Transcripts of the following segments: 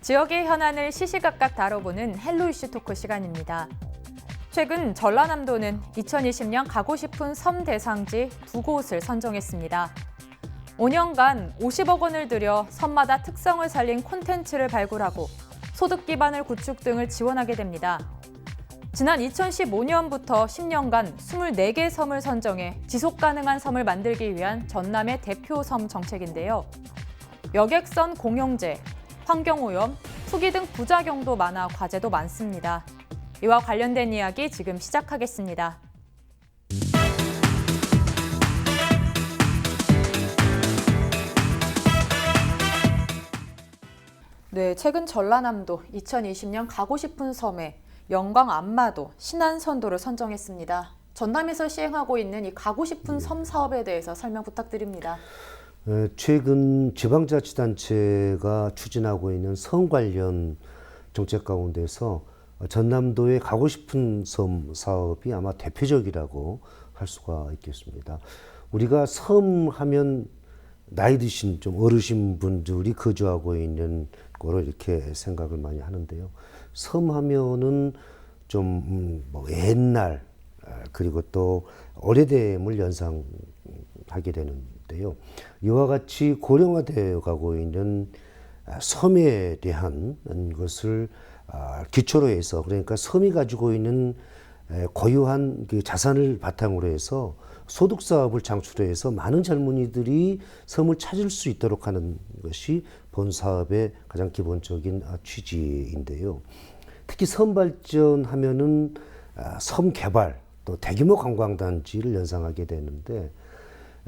지역의 현안을 시시각각 다뤄보는 헬로 이슈 토크 시간입니다. 최근 전라남도는 2020년 가고 싶은 섬 대상지 2곳을 선정했습니다. 5년간 50억 원을 들여 섬마다 특성을 살린 콘텐츠를 발굴하고 소득 기반을 구축 등을 지원하게 됩니다. 지난 2015년부터 10년간 24개 섬을 선정해 지속 가능한 섬을 만들기 위한 전남의 대표 섬 정책인데요. 여객선 공용제, 환경오염, 투기 등 부작용도 많아 과제도 많습니다. 이와 관련된 이야기 지금 시작하겠습니다. 네, 최근 전라남도 2020년 가고 싶은 섬에 영광 안마도, 신안선도를 선정했습니다. 전남에서 시행하고 있는 이 가고 싶은 섬 사업에 대해서 설명 부탁드립니다. 최근 지방자치단체가 추진하고 있는 섬 관련 정책 가운데서 전남도의 가고 싶은 섬 사업이 아마 대표적이라고 할 수가 있겠습니다. 우리가 섬 하면 나이 드신 좀 어르신 분들이 거주하고 있는 거로 이렇게 생각을 많이 하는데요. 섬 하면은 좀 옛날 그리고 또 오래됨을 연상하게 되는데요. 이와 같이 고령화되어 가고 있는 섬에 대한 것을 기초로 해서, 그러니까 섬이 가지고 있는 고유한 그 자산을 바탕으로 해서 소득 사업을 창출해서 많은 젊은이들이 섬을 찾을 수 있도록 하는 것이 본 사업의 가장 기본적인 취지인데요. 특히 섬 발전하면은 섬 개발, 또 대규모 관광단지를 연상하게 되는데,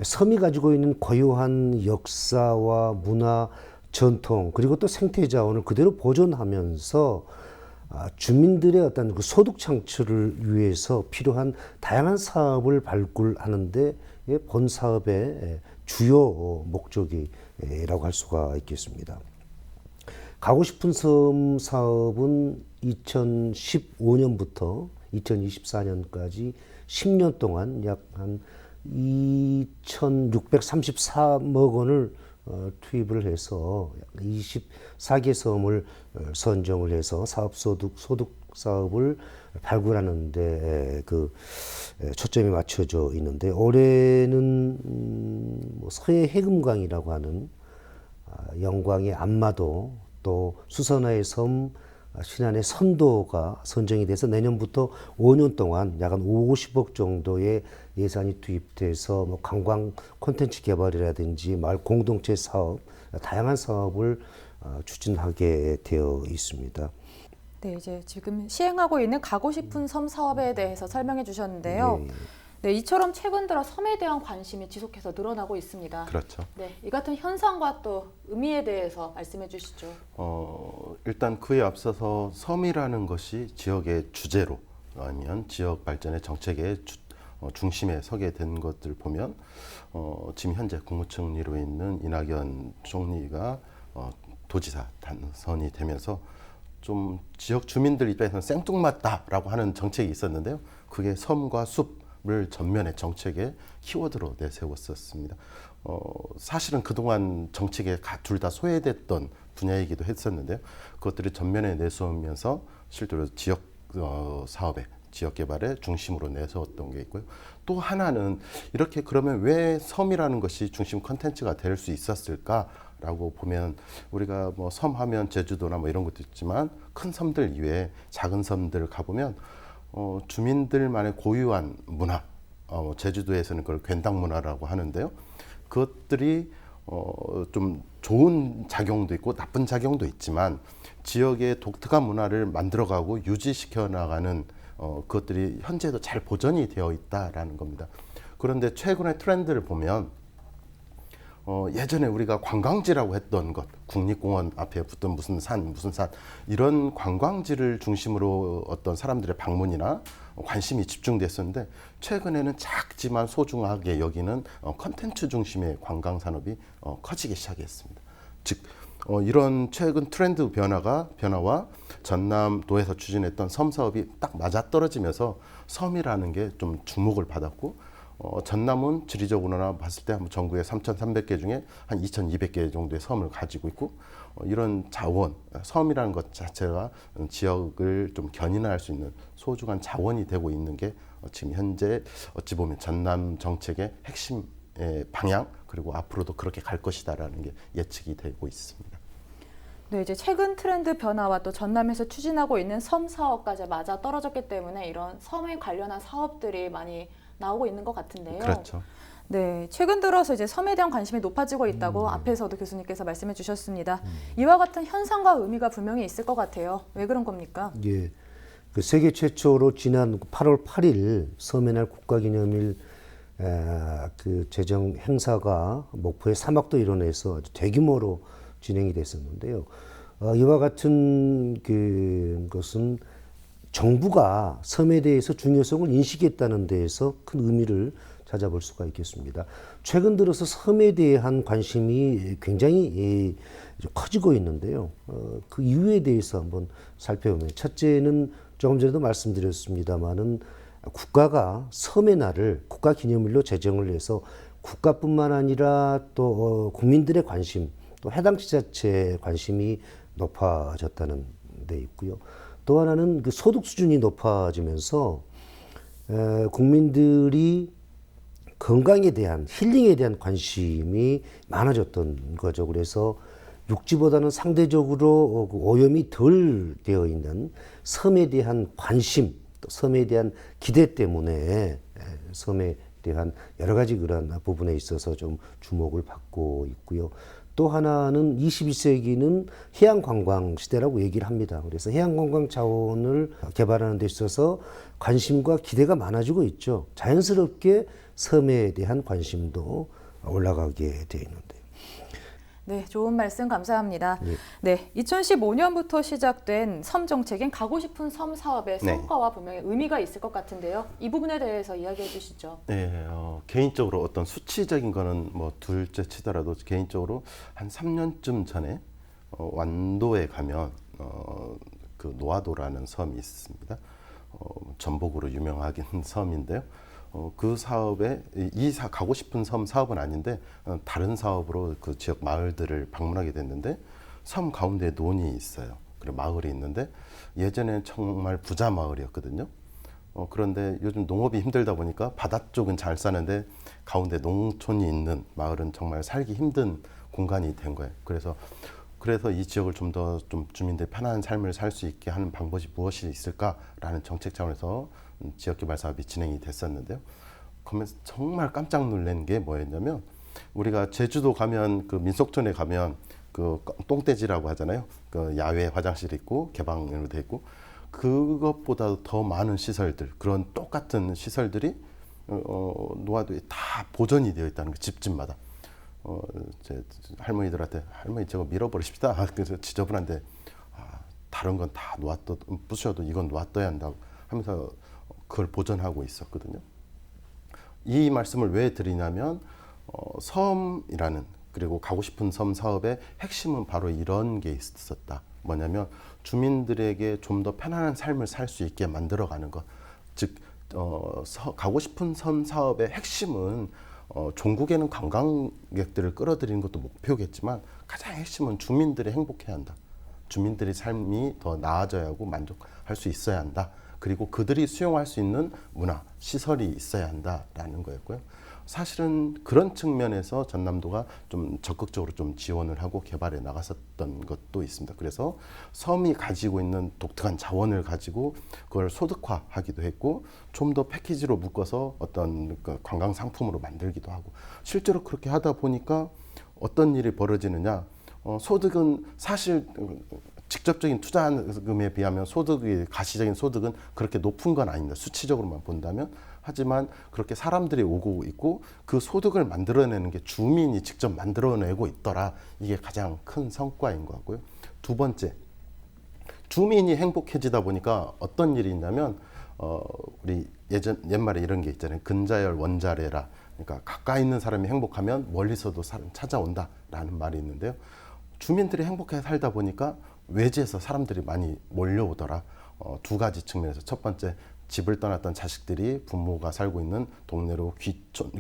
섬이 가지고 있는 고유한 역사와 문화, 전통, 그리고 또 생태 자원을 그대로 보존하면서 주민들의 어떤 그 소득 창출을 위해서 필요한 다양한 사업을 발굴하는데 본 사업의 주요 목적이라고 할 수가 있겠습니다. 가고 싶은 섬 사업은 2015년부터 2024년까지 10년 동안 약 한 2,634억 원을 투입을 해서 24개 섬을 선정을 해서 소득 사업을 발굴하는 데 초점이 맞춰져 있는데, 올해는 서해 해금강이라고 하는 영광의 안마도, 또 수선화의 섬, 신안의 선도가 선정이 돼서 내년부터 5년 동안 약 한 50억 정도의 예산이 투입돼서 관광 콘텐츠 개발이라든지 마을 공동체 사업, 다양한 사업을 추진하게 되어 있습니다. 네, 이제 지금 시행하고 있는 가고 싶은 섬 사업에 대해서 설명해 주셨는데요. 네, 이처럼 최근 들어 섬에 대한 관심이 지속해서 늘어나고 있습니다. 그렇죠. 네, 이 같은 현상과 또 의미에 대해서 말씀해 주시죠. 일단 그에 앞서서 섬이라는 것이 지역의 주제로, 아니면 지역 발전의 정책의 중심에 서게 된 것들 보면 지금 현재 국무총리로 있는 이낙연 총리가 도지사 당선이 되면서 좀 지역 주민들 입장에서는 생뚱맞다라고 하는 정책이 있었는데요. 그게 섬과 숲을 전면의 정책의 키워드로 내세웠었습니다. 사실은 그동안 정책에 둘 다 소외됐던 분야이기도 했었는데요. 그것들을 전면에 내세우면서 실제로 지역 사업에, 지역 개발의 중심으로 내세웠던 게 있고요. 또 하나는 이렇게 그러면 왜 섬이라는 것이 중심 콘텐츠가 될 수 있었을까라고 보면, 우리가 뭐 섬 하면 제주도나 뭐 이런 것도 있지만 큰 섬들 이외에 작은 섬들 가보면 주민들만의 고유한 문화, 제주도에서는 그걸 괜당 문화라고 하는데요. 그것들이 좀 좋은 작용도 있고 나쁜 작용도 있지만 지역의 독특한 문화를 만들어가고 유지시켜 나가는 그것들이 현재도 잘 보존이 되어 있다라는 겁니다. 그런데 최근의 트렌드를 보면 예전에 우리가 관광지라고 했던 것, 국립공원 앞에 붙던 무슨 산 이런 관광지를 중심으로 어떤 사람들의 방문이나 관심이 집중됐었는데, 최근에는 작지만 소중하게 여기는 컨텐츠 중심의 관광 산업이 커지기 시작했습니다. 즉 이런 최근 트렌드 변화와 전남도에서 추진했던 섬 사업이 딱 맞아떨어지면서 섬이라는 게 좀 주목을 받았고, 전남은 지리적으로나 봤을 때 전국에 3,300개 중에 한 2,200개 정도의 섬을 가지고 있고, 이런 자원, 섬이라는 것 자체가 지역을 좀 견인할 수 있는 소중한 자원이 되고 있는 게 지금 현재 어찌 보면 전남 정책의 핵심 방향, 그리고 앞으로도 그렇게 갈 것이다라는 게 예측이 되고 있습니다. 네, 이제 최근 트렌드 변화와 또 전남에서 추진하고 있는 섬 사업까지 맞아 떨어졌기 때문에 이런 섬에 관련한 사업들이 많이 나오고 있는 것 같은데요. 그렇죠. 네, 최근 들어서 이제 섬에 대한 관심이 높아지고 있다고 앞에서도 교수님께서 말씀해 주셨습니다. 이와 같은 현상과 의미가 분명히 있을 것 같아요. 왜 그런 겁니까? 예. 그 세계 최초로 지난 8월 8일 섬의 날 국가기념일 그 제정 행사가 목포의 사막도 일원에서 아주 대규모로 진행이 됐었는데요. 이와 같은 것은 정부가 섬에 대해서 중요성을 인식했다는 데에서 큰 의미를 찾아볼 수가 있겠습니다. 최근 들어서 섬에 대한 관심이 굉장히 커지고 있는데요. 그 이유에 대해서 한번 살펴보면, 첫째는 조금 전에도 말씀드렸습니다마는 국가가 섬의 날을 국가기념일로 제정을 해서 국가뿐만 아니라 또 국민들의 관심, 또 해당 지자체의 관심이 높아졌다는 데 있고요. 또 하나는 그 소득 수준이 높아지면서 국민들이 건강에 대한, 힐링에 대한 관심이 많아졌던 거죠. 그래서 육지보다는 상대적으로 오염이 덜 되어 있는 섬에 대한 관심, 또 섬에 대한 기대 때문에 섬에 대한 여러 가지 그런 부분에 있어서 좀 주목을 받고 있고요. 또 하나는 21세기는 해양 관광 시대라고 얘기를 합니다. 그래서 해양 관광 자원을 개발하는 데 있어서 관심과 기대가 많아지고 있죠. 자연스럽게 섬에 대한 관심도 올라가게 되어 있는데. 네, 좋은 말씀 감사합니다. 네. 네, 2015년부터 시작된 섬 정책인 가고 싶은 섬 사업의 네. 성과와 분명히 의미가 있을 것 같은데요. 이 부분에 대해서 이야기해 주시죠. 네, 개인적으로 어떤 수치적인 거는 뭐 둘째 치더라도 개인적으로 한 3년쯤 전에 완도에 가면 그 노아도라는 섬이 있습니다. 전복으로 유명하긴 섬인데요. 그 사업에 가고 싶은 섬 사업은 아닌데 다른 사업으로 그 지역 마을들을 방문하게 됐는데, 섬 가운데 논이 있어요. 그리고 마을이 있는데 예전에는 정말 부자 마을이었거든요. 그런데 요즘 농업이 힘들다 보니까 바다 쪽은 잘 사는데 가운데 농촌이 있는 마을은 정말 살기 힘든 공간이 된 거예요. 그래서 이 지역을 좀 더 주민들이 편안한 삶을 살 수 있게 하는 방법이 무엇이 있을까라는 정책 차원에서 지역개발 사업이 진행이 됐었는데요. 그러면서 정말 깜짝 놀란 게 뭐였냐면, 우리가 제주도 가면 그 민속촌에 가면 그 똥돼지라고 하잖아요. 그 야외 화장실 있고 개방으로 돼 있고, 그것보다 더 많은 시설들, 그런 똑같은 시설들이 노아도에 다 보존이 되어 있다는 거, 집집마다. 제 할머니들한테 할머니 저거 밀어버리십시다. 그래서 지저분한데 다른 건 다 부셔도 이건 놔둬야 한다고 하면서 그걸 보존하고 있었거든요. 이 말씀을 왜 드리냐면 섬이라는, 그리고 가고 싶은 섬 사업의 핵심은 바로 이런 게 있었다. 뭐냐면 주민들에게 좀 더 편안한 삶을 살 수 있게 만들어가는 것. 즉 가고 싶은 섬 사업의 핵심은 종국에는 관광객들을 끌어들이는 것도 목표겠지만 가장 핵심은 주민들이 행복해야 한다. 주민들의 삶이 더 나아져야 하고 만족할 수 있어야 한다. 그리고 그들이 수용할 수 있는 문화, 시설이 있어야 한다라는 거였고요. 사실은 그런 측면에서 전남도가 좀 적극적으로 좀 지원을 하고 개발해 나갔었던 것도 있습니다. 그래서 섬이 가지고 있는 독특한 자원을 가지고 그걸 소득화하기도 했고, 좀 더 패키지로 묶어서 어떤 관광 상품으로 만들기도 하고, 실제로 그렇게 하다 보니까 어떤 일이 벌어지느냐, 소득은 사실 직접적인 투자금에 비하면 가시적인 소득은 그렇게 높은 건 아닙니다. 수치적으로만 본다면. 하지만 그렇게 사람들이 오고 있고 그 소득을 만들어내는 게 주민이 직접 만들어내고 있더라. 이게 가장 큰 성과인 것 같고요. 두 번째, 주민이 행복해지다 보니까 어떤 일이 있냐면 우리 옛말에 이런 게 있잖아요. 근자열 원자래라. 그러니까 가까이 있는 사람이 행복하면 멀리서도 사람 찾아온다라는 말이 있는데요. 주민들이 행복하게 살다 보니까 외지에서 사람들이 많이 몰려오더라. 두 가지 측면에서, 첫 번째, 집을 떠났던 자식들이 부모가 살고 있는 동네로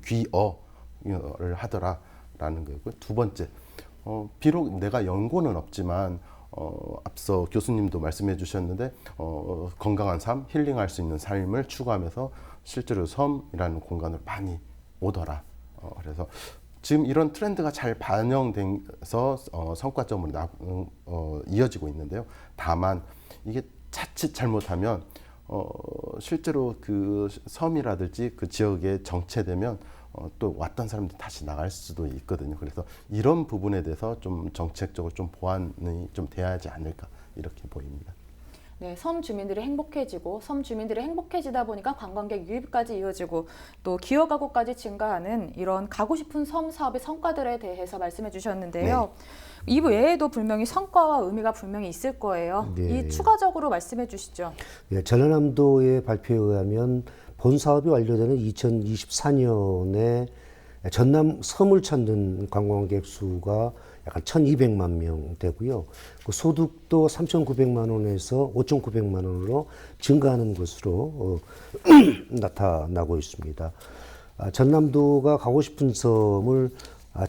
귀어를 하더라라는 거고요. 두 번째, 비록 내가 연고는 없지만 앞서 교수님도 말씀해 주셨는데 건강한 삶, 힐링할 수 있는 삶을 추구하면서 실제로 섬이라는 공간을 많이 오더라. 그래서 지금 이런 트렌드가 잘 반영돼서 성과점으로 이어지고 있는데요. 다만 이게 자칫 잘못하면 실제로 그 섬이라든지 그 지역에 정체되면 또 왔던 사람들이 다시 나갈 수도 있거든요. 그래서 이런 부분에 대해서 좀 정책적으로 좀 보완이 좀 돼야 하지 않을까 이렇게 보입니다. 네, 섬 주민들이 행복해지고 섬 주민들이 행복해지다 보니까 관광객 유입까지 이어지고 또 기업 가구까지 증가하는 이런 가고 싶은 섬 사업의 성과들에 대해서 말씀해 주셨는데요. 이 외에도 분명히 성과와 의미가 분명히 있을 거예요. 네. 이 추가적으로 말씀해 주시죠. 예, 전라남도의 발표에 의하면 본 사업이 완료되는 2024년에 전남 섬을 찾는 관광객 수가 약간 1,200만 명 되고요. 그 소득도 3,900만 원에서 5,900만 원으로 증가하는 것으로 나타나고 있습니다. 전남도가 가고 싶은 섬을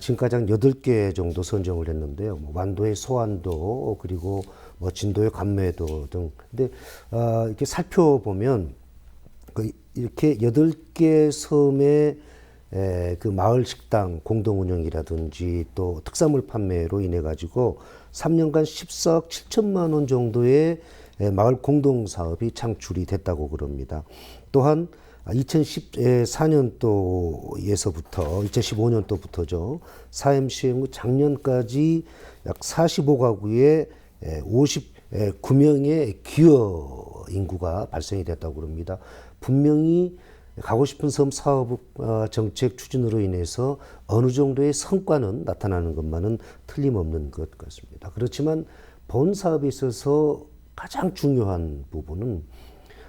지금까지 한 8개 정도 선정을 했는데요. 뭐 완도의 소안도, 그리고 뭐 진도의 감매도 등. 근데 이렇게 살펴보면 이렇게 8개 섬의 그 마을 식당 공동 운영이라든지 또 특산물 판매로 인해 가지고 3년간 14억 7천만 원 정도의 마을 공동 사업이 창출이 됐다고 그럽니다. 또한 2014년도에서부터 2015년도부터죠. 사업 시행 후 작년까지 약 45가구에 59명의 기여 인구가 발생이 됐다고 그럽니다. 분명히 가고 싶은 섬 사업 정책 추진으로 인해서 어느 정도의 성과는 나타나는 것만은 틀림없는 것 같습니다. 그렇지만 본 사업에 있어서 가장 중요한 부분은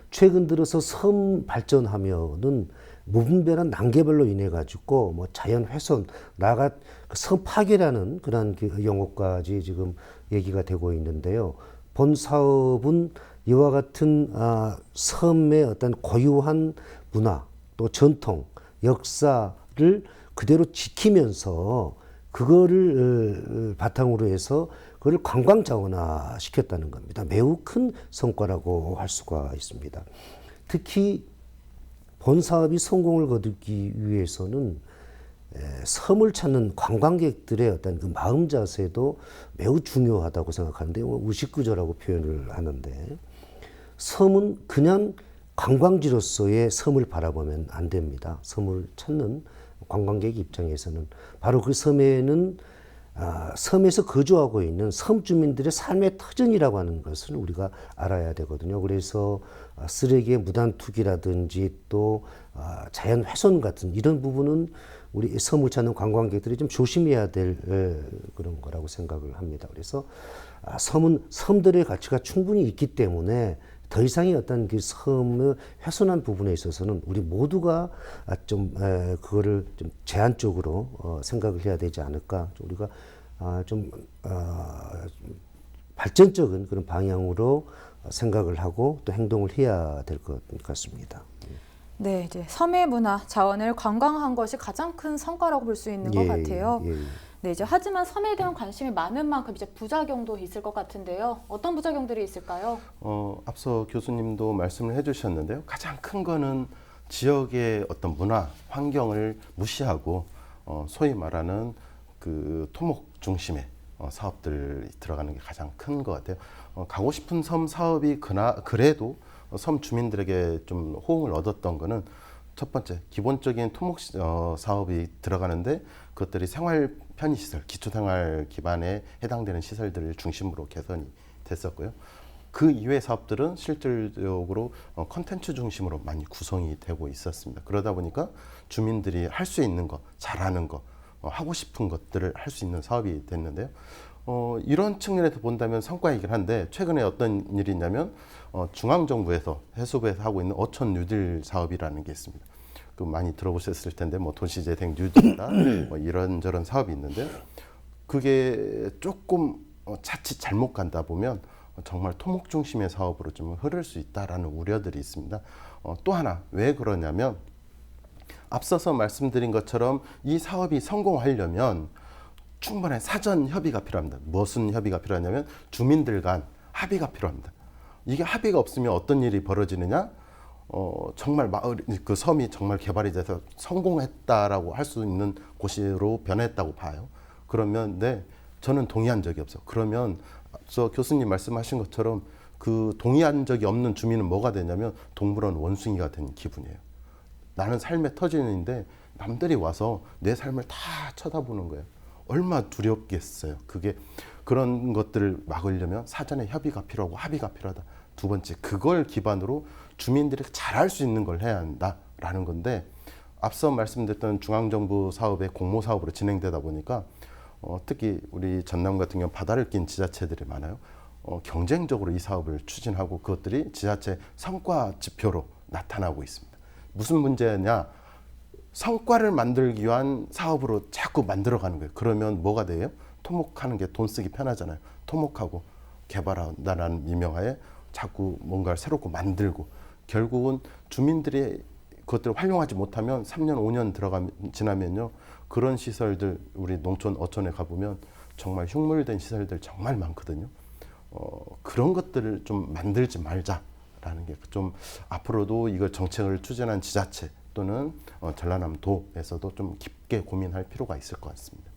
최근 들어서 섬 발전하면은 무분별한 난개발로 인해 가지고 뭐 자연 훼손, 나아가 섬 파괴라는 그런 용어까지 지금 얘기가 되고 있는데요. 본 사업은 이와 같은 섬의 어떤 고유한 문화, 또 전통, 역사를 그대로 지키면서 그거를 바탕으로 해서 그걸 관광 자원화 시켰다는 겁니다. 매우 큰 성과라고 할 수가 있습니다. 특히 본 사업이 성공을 거두기 위해서는 섬을 찾는 관광객들의 어떤 그 마음 자세도 매우 중요하다고 생각하는데 우식구조라고 표현을 하는데 섬은 그냥 관광지로서의 섬을 바라보면 안 됩니다. 섬을 찾는 관광객 입장에서는 바로 그 섬에는 섬에서 거주하고 있는 섬 주민들의 삶의 터전이라고 하는 것을 우리가 알아야 되거든요. 그래서 쓰레기의 무단 투기라든지 또 자연 훼손 같은 이런 부분은 우리 섬을 찾는 관광객들이 좀 조심해야 될 그런 거라고 생각을 합니다. 그래서 섬은 섬들의 가치가 충분히 있기 때문에 더 이상의 어떤 그 섬의 훼손한 부분에 있어서는 우리 모두가 좀 그거를 좀 제한적으로 생각을 해야 되지 않을까. 우리가 좀 발전적인 그런 방향으로 생각을 하고 또 행동을 해야 될 것 같습니다. 네, 이제 섬의 문화, 자원을 관광한 것이 가장 큰 성과라고 볼 수 있는 것 같아요. 네, 이제 하지만 섬에 대한 관심이 많은 만큼 이제 부작용도 있을 것 같은데요. 어떤 부작용들이 있을까요? 앞서 교수님도 말씀을 해주셨는데요. 가장 큰 거는 지역의 어떤 문화, 환경을 무시하고 소위 말하는 그 토목 중심의 사업들이 들어가는 게 가장 큰 것 같아요. 가고 싶은 섬 사업이 그래도 섬 주민들에게 좀 호응을 얻었던 거는 첫 번째, 기본적인 토목 사업이 들어가는데 그것들이 생활 편의시설, 기초생활 기반에 해당되는 시설들을 중심으로 개선이 됐었고요. 그 이외의 사업들은 실질적으로 콘텐츠 중심으로 많이 구성이 되고 있었습니다. 그러다 보니까 주민들이 할 수 있는 거, 잘하는 거, 하고 싶은 것들을 할 수 있는 사업이 됐는데요. 이런 측면에서 본다면 성과이긴 한데 최근에 어떤 일이 있냐면 중앙정부에서 해수부에서 하고 있는 어촌 뉴딜 사업이라는 게 있습니다. 그 많이 들어보셨을 텐데 뭐 도시재생 뉴딜이다 뭐 이런저런 사업이 있는데 그게 조금 자칫 잘못 간다 보면 정말 토목 중심의 사업으로 좀 흐를 수 있다라는 우려들이 있습니다. 또 하나 왜 그러냐면 앞서서 말씀드린 것처럼 이 사업이 성공하려면 충분한 사전 협의가 필요합니다. 무슨 협의가 필요하냐면 주민들 간 합의가 필요합니다. 이게 합의가 없으면 어떤 일이 벌어지느냐? 정말 마을 그 섬이 정말 개발이 돼서 성공했다라고 할 수 있는 곳으로 변했다고 봐요. 그러면 저는 동의한 적이 없어. 그러면 앞서 교수님 말씀하신 것처럼 그 동의한 적이 없는 주민은 뭐가 되냐면 동물원 원숭이가 된 기분이에요. 나는 삶의 터전인데 남들이 와서 내 삶을 다 쳐다보는 거예요. 얼마나 두렵겠어요. 그게 그런 것들을 막으려면 사전에 협의가 필요하고 합의가 필요하다. 두 번째, 그걸 기반으로 주민들이 잘할 수 있는 걸 해야 한다라는 건데, 앞서 말씀드렸던 중앙정부 사업의 공모 사업으로 진행되다 보니까 특히 우리 전남 같은 경우 바다를 낀 지자체들이 많아요. 경쟁적으로 이 사업을 추진하고 그것들이 지자체 성과 지표로 나타나고 있습니다. 무슨 문제냐? 성과를 만들기 위한 사업으로 자꾸 만들어가는 거예요. 그러면 뭐가 돼요? 토목하는 게 돈 쓰기 편하잖아요. 토목하고 개발한다는 미명하에 자꾸 뭔가를 새롭고 만들고, 결국은 주민들이 그것들을 활용하지 못하면 3년, 5년 지나면요, 그런 시설들, 우리 농촌, 어촌에 가보면 정말 흉물된 시설들 정말 많거든요. 그런 것들을 좀 만들지 말자라는 게 좀 앞으로도 이걸 정책을 추진한 지자체 또는 전라남도에서도 좀 깊게 고민할 필요가 있을 것 같습니다.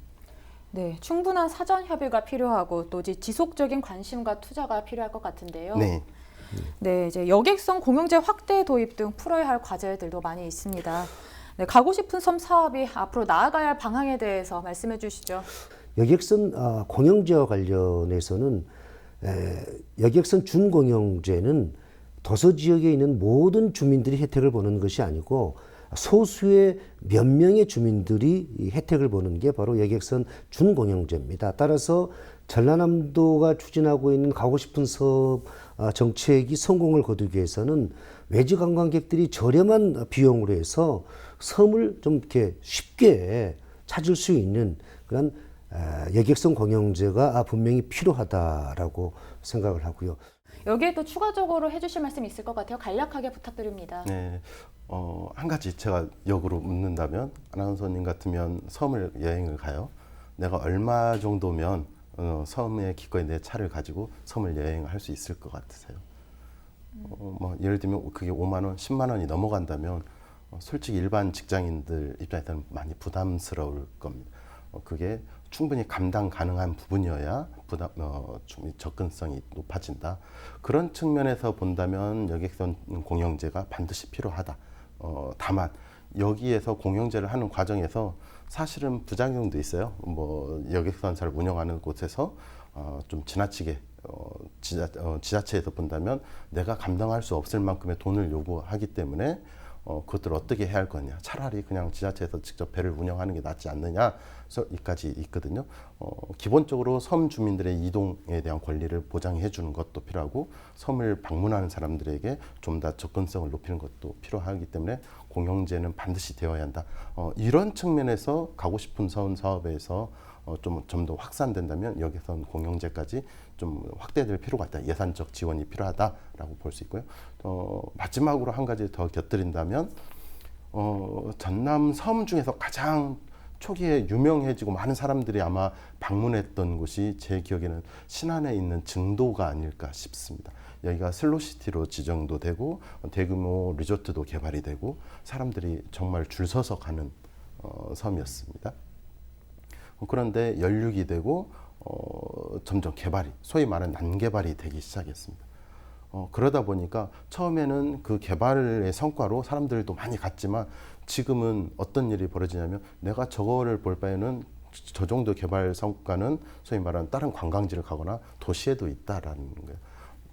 네, 충분한 사전 협의가 필요하고 또 이제 지속적인 관심과 투자가 필요할 것 같은데요. 네. 네, 이제 여객선 공영제 확대 도입 등 풀어야 할 과제들도 많이 있습니다. 네, 가고 싶은 섬 사업이 앞으로 나아가야 할 방향에 대해서 말씀해 주시죠. 여객선 공영제와 관련해서는 여객선 준공영제는 도서 지역에 있는 모든 주민들이 혜택을 보는 것이 아니고 소수의 몇 명의 주민들이 이 혜택을 보는 게 바로 여객선 준공영제입니다. 따라서 전라남도가 추진하고 있는 가고 싶은 섬 정책이 성공을 거두기 위해서는 외지 관광객들이 저렴한 비용으로 해서 섬을 좀 이렇게 쉽게 찾을 수 있는 그런 여객선 공영제가 분명히 필요하다라고 생각을 하고요. 여기에 또 추가적으로 해주실 말씀이 있을 것 같아요. 간략하게 부탁드립니다. 네. 한 가지 제가 역으로 묻는다면, 아나운서님 같으면 섬을 여행을 가요. 내가 얼마 정도면 섬에 기꺼이 내 차를 가지고 섬을 여행을 할 수 있을 것 같으세요? 예를 들면 그게 5만 원, 10만 원이 넘어간다면 솔직히 일반 직장인들 입장에서는 많이 부담스러울 겁니다. 그게 충분히 감당 가능한 부분이어야 접근성이 높아진다. 그런 측면에서 본다면 여객선 공영제가 반드시 필요하다. 다만 여기에서 공영제를 하는 과정에서 사실은 부작용도 있어요. 여객선 잘 운영하는 곳에서 좀 지나치게 지자체에서 본다면 내가 감당할 수 없을 만큼의 돈을 요구하기 때문에 그것들을 어떻게 해야 할 거냐. 차라리 그냥 지자체에서 직접 배를 운영하는 게 낫지 않느냐. 여기까지 있거든요. 기본적으로 섬 주민들의 이동에 대한 권리를 보장해 주는 것도 필요하고, 섬을 방문하는 사람들에게 좀 더 접근성을 높이는 것도 필요하기 때문에 공영제는 반드시 되어야 한다. 이런 측면에서 가고 싶은 섬 사업에서 좀 더 확산된다면 여기선 공영제까지 좀 확대될 필요가 있다. 예산적 지원이 필요하다라고 볼 수 있고요. 마지막으로 한 가지 더 곁들인다면 전남 섬 중에서 가장 초기에 유명해지고 많은 사람들이 아마 방문했던 곳이 제 기억에는 신안에 있는 증도가 아닐까 싶습니다. 여기가 슬로시티로 지정도 되고 대규모 리조트도 개발이 되고 사람들이 정말 줄 서서 가는 섬이었습니다. 그런데 연륙이 되고 점점 개발이, 소위 말하는 난개발이 되기 시작했습니다. 그러다 보니까 처음에는 그 개발의 성과로 사람들도 많이 갔지만 지금은 어떤 일이 벌어지냐면 내가 저거를 볼 바에는 저 정도 개발 성과는 소위 말하는 다른 관광지를 가거나 도시에도 있다라는 거예요.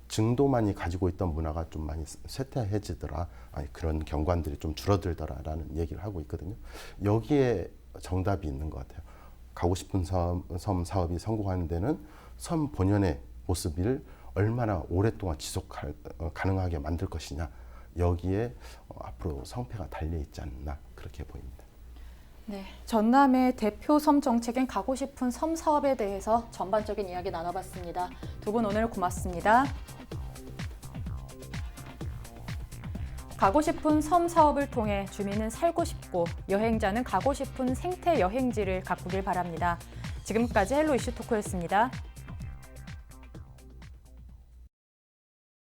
증도만이 가지고 있던 문화가 좀 많이 쇠퇴해지더라. 그런 경관들이 좀 줄어들더라라는 얘기를 하고 있거든요. 여기에 정답이 있는 것 같아요. 가고 싶은 섬 사업이 성공하는 데는 섬 본연의 모습을 얼마나 오랫동안 가능하게 만들 것이냐. 여기에 앞으로 성패가 달려있지 않나 그렇게 보입니다. 네, 전남의 대표 섬 정책인 가고 싶은 섬 사업에 대해서 전반적인 이야기 나눠봤습니다. 두 분 오늘 고맙습니다. 가고 싶은 섬 사업을 통해 주민은 살고 싶고 여행자는 가고 싶은 생태 여행지를 가꾸길 바랍니다. 지금까지 헬로 이슈 토크였습니다.